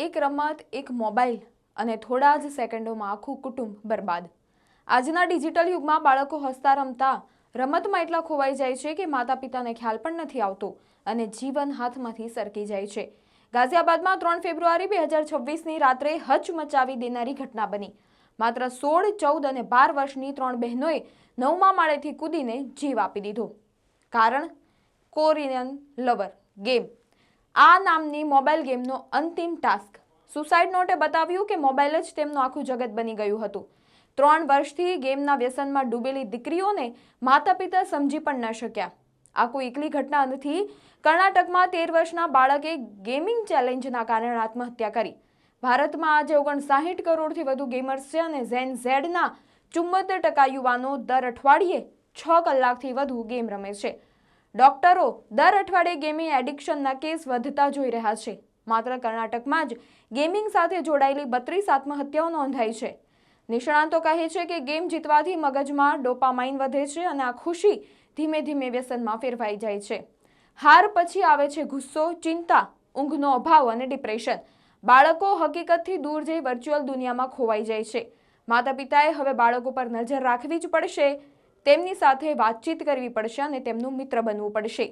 એક રમત, એક મોબાઈલ અને થોડા જ સેકન્ડોમાં આખું કુટુંબ બરબાદ. આજના ડિજિટલ યુગમાં બાળકો હસતા રમતા રમતમાં એટલા ખોવાઈ જાય છે કે માતા પિતાને ખ્યાલ પણ નથી આવતો અને જીવન હાથમાંથી સરકી જાય છે. ગાઝિયાબાદમાં 3 ફેબ્રુઆરી 2026ની રાત્રે હચમચાવી દેનારી ઘટના બની. માત્ર 16, 14 અને 12 વર્ષની 3 બહેનોએ 9મા માળેથી કૂદીને જીવ આપી દીધો. કારણ કોરિયન લવર ગેમ. આ નામની મોબાઈલ ગેમનો અંતિમ ટાસ્ક. સુસાઇડ નોટે બતાવ્યું કે મોબાઈલ જ તેમનું આખું જગત બની ગયું હતું. 3 વર્ષથી ગેમના વ્યસનમાં ડૂબેલી દીકરીઓને માતા પિતા સમજી પણ ન શક્યા. આ કોઈ એકલી ઘટના નથી. કર્ણાટકમાં 13 વર્ષના બાળકે ગેમિંગ ચેલેન્જના કારણે આત્મહત્યા કરી. ભારતમાં આજે 59 કરોડથી વધુ ગેમર્સ છે અને ઝેન ઝેડના 74% યુવાનો દર અઠવાડિયે 6 કલાકથી વધુ ગેમ રમે છે. ડોક્ટરો દર અઠવાડિયે ગેમિંગ એડિક્શનના કેસ વધતા જોઈ રહ્યા છે. માત્ર કર્ણાટકમાં જ ગેમિંગ સાથે જોડાયેલી 32 આત્મહત્યાઓ નોંધાઈ છે. નિષ્ણાતો કહે છે કે ગેમ જીતવાથી મગજમાં ડોપામાઇન વધે છે અને આ ખુશી ધીમે ધીમે વ્યસનમાં ફેરવાઈ જાય છે. હાર પછી આવે છે ગુસ્સો, ચિંતા, ઊંઘનો અભાવ અને ડિપ્રેશન. બાળકો હકીકતથી દૂર જઈ વર્ચ્યુઅલ દુનિયામાં ખોવાઈ જાય છે. માતા પિતાએ હવે બાળકો પર નજર રાખવી જ પડશે. તેમની સાથે વાતચીત કરવી પડશે અને તેમનું મિત્ર બનવું પડશે.